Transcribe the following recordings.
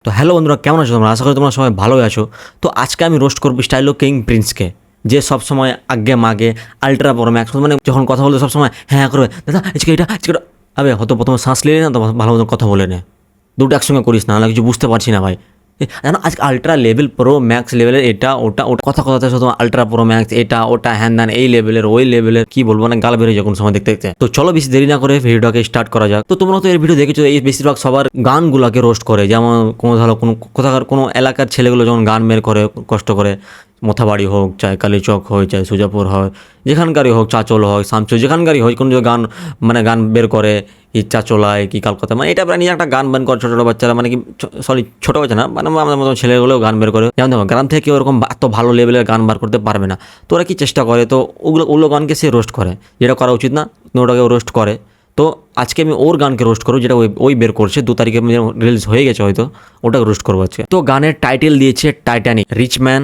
তো হ্যালো বন্ধুরা, কেমন আছো তোমরা? আশা করি তোমরা সবাই ভালোই আছো। তো আজকে আমি রোস্ট করবো স্টাইলো কিং প্রিন্সকে, যে সবসময় আগে মাগে আলট্রা প্রো ম্যাক্স, মানে যখন কথা বলতে সবসময় হ্যাঁ করবে, দাদা আজকে এটা আজকে ওটা। আবে হয়তো প্রথমে শ্বাস নিলে না তো ভালো মতো কথা বলে নে, দুটো একসঙ্গে করিস না, কিছু বুঝতে পারছি না ভাই। জানো আজকে আলট্রা লেভেল প্রো ম্যাক্স লেভেলের এটা ওটা ওটা কথা কথাতে শুধু আলট্রা প্রো ম্যাক্স এটা ওটা হ্যান ধ্যান, এই লেভেলের ওই লেভেলের, কি বলবো না, গাল বেরোয় যখন সময় দেখতে দেখতে। তো চলো বেশি দেরি না করে ভিডিওটাকে স্টার্ট করা যাক। তো তোমরা তো এর ভিডিও দেখেছো, এই বেশিরভাগ সবার গানগুলোকে রোস্ট করে, যেমন কোনো ধরো কোনো কোথাকার কোনো এলাকার ছেলেগুলো যখন গান বের করে কষ্ট করে, মোথাবাড়ি হোক, চাই কালীচক হয়, চাই সুজাপুর হয়, যেখানকারই হোক, চাচল হয়, সামচল, যেখানকারই হয়, কোনো গান মানে গান বের করে, এই চাচলায় কি কলকাতা, মানে এটা নিয়ে একটা গান বের করে ছোটো ছোটো বাচ্চারা, মানে কি সরি ছোটো বাচ্চা না, মানে আমাদের মতো ছেলেগুলোও গান বের করে। যেমন দেখো গ্রাম থেকে ওরকম এত ভালো লেভেলের গান বার করতে পারবে না, তো ওরা কি চেষ্টা করে, তো ওগুলো গানকে সে রোস্ট করে, যেটা করা উচিত না, ওটাকে রোস্ট করে। তো আজকে আমি ওর গানকে রোস্ট করবো, যেটা ওই বের করছে 2 তারিখে রিলিজ হয়ে গেছে হয়তো, ওটাকে রোস্ট করবো আজকে। তো গানের টাইটেল দিয়েছে Titanic, rich man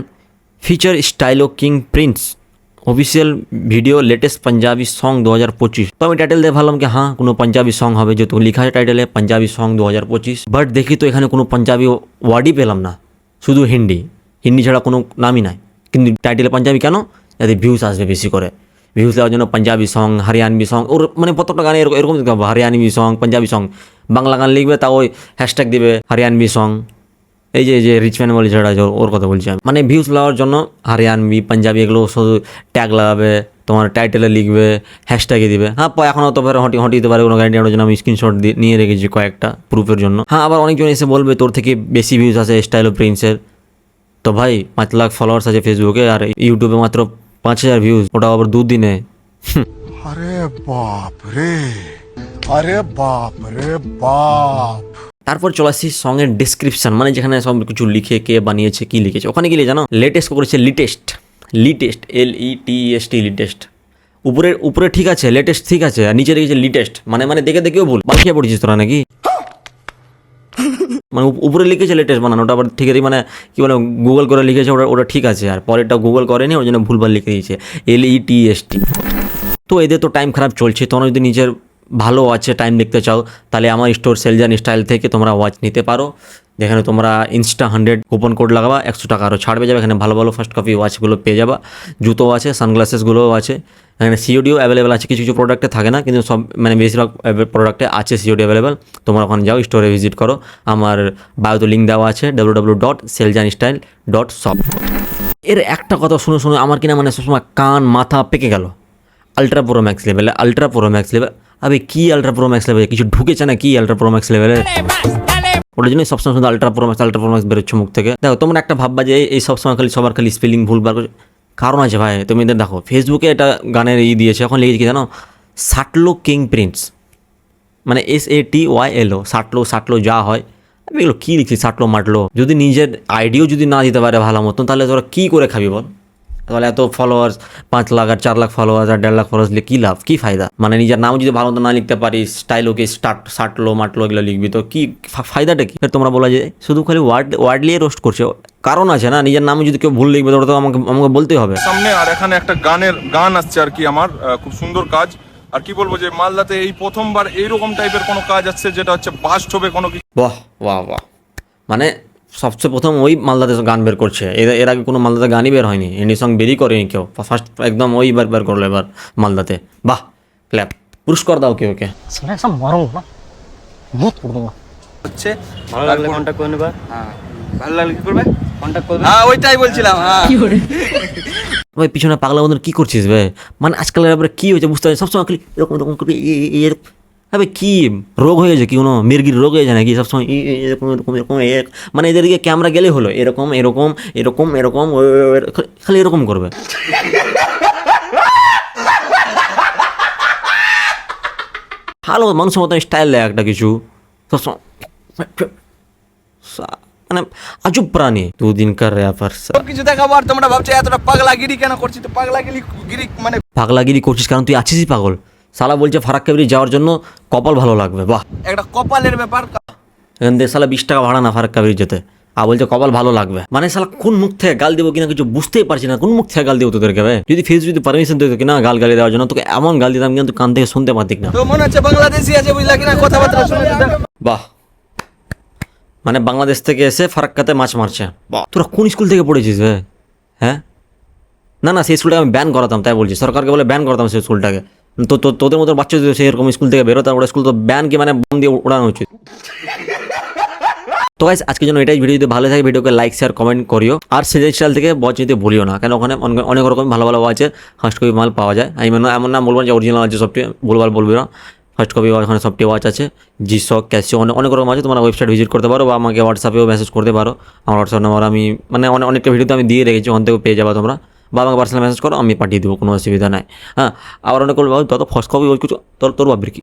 feature stylo king prince, official video latest Punjabi song 2025। তো আমি টাইটেল দিয়ে ভাবলাম কি হ্যাঁ কোনো পাঞ্জাবি সং হবে, যেহেতু লেখা আছে টাইটেলে পাঞ্জাবি সং 2025। বাট দেখি তো এখানে কোনো পাঞ্জাবি ওয়ার্ডই পেলাম না, শুধু হিন্দি ছাড়া কোনো নামই নাই। কিন্তু টাইটেলে পাঞ্জাবি কেন? যাতে ভিউজ আসবে বেশি করে, ভিউজ দেওয়ার জন্য পাঞ্জাবি সং, হরিয়ানবি সং, ওর মানে প্রত্যেকটা গানে এরকম হরিয়ানবি সং, পাঞ্জাবি সং, বাংলা গান লিখবে তা ওই হ্যাশট্যাগ দিবে হরিয়ানবি সং। এই যে রিচম্যান বলে যেটা আছে ওর কথা বলছি আমি, মানে ভিউজ লাগার জন্য হরিয়ানবি পাঞ্জাবি এগুলো শুধু ট্যাগ লাগাবে, তোমার টাইটেলে লিখবে, হ্যাশট্যাগে দিবে। হ্যাঁ এখনও তো হটি দিতে পারে, কোনো গ্যারান্টি ওর জন্য আমি স্ক্রিনশট নিয়ে রেখেছি কয়েকটা প্রুফের জন্য। হ্যাঁ আবার অনেকজন এসে বলবে তোর থেকে বেশি ভিউজ আছে স্টাইলো প্রিন্সের। তো ভাই 5 লাখ ফলোয়ার্স আছে ফেসবুকে, আর ইউটিউবে মাত্র 5000 ভিউজ, ওটা আবার 2 দিনে। अरे बाप रे अरे बाप रे बाप। তারপর চলে আসছি সঙ্গের ডিসক্রিপশন, মানে যেখানে সব কিছু লিখে কে বানিয়েছে কি লিখেছে। ওখানে গেলে জানো লেটেস্ট করেছে লিটেস্ট LETEST লিটেস্ট। উপরে ঠিক আছে লেটেস্ট ঠিক আছে, আর নিচে লিখেছে লিটেস্ট, মানে দেখেও ভুল বালখিয়া পড়েছিস তোরা নাকি? মানে উপরে লিখেছে লেটেস্ট বানানো, ওটা আবার ঠিক আছে, মানে কি বলে গুগল করে লিখেছে ওটা ঠিক আছে, আর পরেরটা গুগল করেনি, ওই জন্য ভুলভাল লিখে দিয়েছে LETEST। তো এদের তো টাইম খারাপ চলছে, তোমরা যদি নিজের ভালো ওয়াচে টাইম দেখতে চাও তাহলে আমার স্টোর সেলজান স্টাইল থেকে তোমরা ওয়াচ নিতে পারো, যেখানে তোমরা Insta100 কুপন কোড লাগাবা 100 টাকা আরও ছাড় পেয়ে যাবে। এখানে ভালো ভালো ফার্স্ট কপি ওয়াচগুলো পেয়ে যাবা, জুতো আছে, সানগ্লাসেসগুলোও আছে, এখানে সিওডিও অ্যাভেলেবেল আছে, কিছু কিছু প্রোডাক্টে থাকে না, কিন্তু সব মানে বেশিরভাগ প্রোডাক্টে আছে সিওডি অ্যাভেলেবেল। তোমরা ওখানে যাও, স্টোরে ভিজিট করো, আমার বায়োতে লিঙ্ক দেওয়া আছে www.seljanstyle.shop। এর একটা কথা শুনে শুনে আমার কিনা মানে সবসময় কান মাথা পেকে গেল, আলট্রা প্রো ম্যাক্স লেভেলে, আলট্রা প্রো ম্যাক্স লেভেল। আবে কি আলট্রা প্রো ম্যাক্স লেভেলে কিছু ঢুকেছে না কি আলট্রা প্রো ম্যাক্স লেভেলে? ওটার জন্যই সবসময় শুধু আলট্রা প্রো ম্যাক্স বেরোচ্ছে মুখ থেকে। দেখো তোমরা একটা ভাববা যে এই সবসময় সবার খালি স্পেলিং ভুল বার করছে, কারণ আছে ভাই। তুমি এদের দেখো ফেসবুকে এটা গানের দিয়েছে, এখন লিখেছে কি জানো, সাটলো কিং প্রিন্স, মানে SATYLO, সাটলো যা হয়। আমি এগুলো কী লিখছি সাটলো মাটলো, যদি নিজের আইডিও যদি না দিতে পারে ভালো মতন, তাহলে তোরা কী করে খাবি বল? তাহলে এত ফলোয়ার্স 5 লাখ আর 4 লাখ ফলোয়ার্স আর 1.5 লাখ ফলোয়ার্স লিখে কী লাভ, কী ফায়দা? মানে নিজের নাম যদি ভালো মতো না লিখতে পারিস, স্টাইলোকে সাটলো মাটলো এগুলো লিখবি, তো কি ফায়দাটা কি? তোমরা বলা যে শুধু খালি ওয়ার্ড নিয়ে রোস্ট করছে, কারণ আছে না, নিজের নামে যদি কেউ ভুল লিখবে তো ওটা তো আমাকে বলতেই হবে। সামনে আর এখানে একটা গান আসছে আর কি, আমার খুব সুন্দর কাজ। আর কি বলবো যে মালদাতে এই প্রথমবার এইরকম টাইপের কোনো কাজ আসছে, যেটা হচ্ছে বাস্তবে কোনো কিছু। বাহ বাহ বাহ, মানে সবচেয়ে প্রথম ওই মালদাতে গান বের করছে, এর আগে কোনো মালদাতে গানই বের হয়নি, হিন্দি সং বেরই করেনি কেউ, ফার্স্ট একদম ওই বের করলো এবার মালদাতে। বাহ, ক্ল্যাপ, পুরস্কার দাও কেউ কে। হচ্ছে ভালো লাগলে কন্টাক্ট করে নেবা। হ্যাঁ ভালো লাগলে কি করবে? কন্টাক্ট করবে। হ্যাঁ ওইটাই বলছিলাম। হ্যাঁ ভাই পিছনে পাগলা বন্ধু কি করছিস ভাই? মানে আজকালের ব্যাপারে কী হয়েছে বুঝতে পারছি, সবসময় খালি এরকম এরকম করবি এরকম। হ্যাঁ কি রোগ হয়ে গেছে, কি কোনো মির্গির রোগ হয়ে যায় নাকি সবসময় এরকম এরকম এরকম? মানে এদেরকে ক্যামেরা গেলে হলো এরকম এরকম এরকম এরকম, খালি এরকম করবে। ভালো মানুষের মতন স্টাইল দেয় একটা কিছু, সবসময় মানে আজব প্রাণী। 2 দিন কার র্যাপার কিছু দেখাবো আর তোমরা ভাবছো এতটা পাগলাগিরি কেন করছি? তো পাগলাগিরি মানে পাগলাগিরি করছিস কারণ তুই আছিসই পাগল। শালা বলছে ফারাক্কা ব্রিজ যাওয়ার জন্য কপাল ভালো লাগবে। বাহ, একটা কপালের ব্যাপার। এখান থেকে শালা 20 টাকা ভাড়া না ফারাক্কা ব্রিজ যেতে, আর বলছে কপাল ভালো লাগবে। মানে শালা কোন মুখ থেকে গাল দেবো কিনা কিছু বুঝতেই পারছি না, কোন মুখ থেকে গাল দেবো তোদেরকে ভাই? যদি ফেসবুক যদি পারমিশন দিত কিনা গালি দেওয়ার জন্য, তোকে এমন গাল দিতাম কিন্তু কান থেকে শুনতে পারতিক না। তো মনে হচ্ছে বাংলাদেশি আছে বুঝলা কিনা, কথাবার্তা শুনে। বাহ, মানে বাংলাদেশ থেকে এসে ফারাক্কাতে মাছ মারছে। তোরা কোন স্কুল থেকে পড়েছিস রে? হ্যাঁ, না না, সেই স্কুলটাকে আমি ব্যান করাতাম, তাই বলছি, সরকারকে বলে ব্যান করতাম সেই স্কুলটাকে। তো তোদের মতো বাচ্চা যদি সেরকম স্কুল থেকে বেরো, তারপরে স্কুল তো ব্যান কি মানে বম দিয়ে উড়ানো উচিত। তো গাইস আজকের জন্য এটাই, ভিডিও যদি ভালো থাকে ভিডিওকে লাইক শেয়ার কমেন্ট করিও, আর সেজের চ্যানেল থেকে ওয়াচ নিতে ভুলিও না, কেন ওখানে অনেক রকম ভালো ভালো ওয়াচের ফার্স্ট কপি মাল পাওয়া যায়। আমি এমন না বলবো যে অরিজিনাল আছে সবটি, ভুলভাল বলবি না। ফার্স্ট কপি ওখানে সবটি ওয়াচ আছে, জিসক ক্যাসিও অনেক রকম আছে। তোমরা ওয়েবসাইট ভিজিট করতে পারো বা আমাকে হোয়াটসঅ্যাপেও মেসেজ করতে পারো। আমার হোয়াটসঅ্যাপ নাম্বার আমি মানে অনেকটা ভিডিওতে আমি দিয়ে রেখেছি, ওখান থেকে পেয়ে যাবো তোমরা, বা আমাকে পার্সোনাল মেসেজ করো, আমি পাঠিয়ে দেবো, কোনো অসুবিধা নাই। হ্যাঁ, আবার অনেক বলবো তত ফার্স্ট কপি কিছু তোর বাবির কি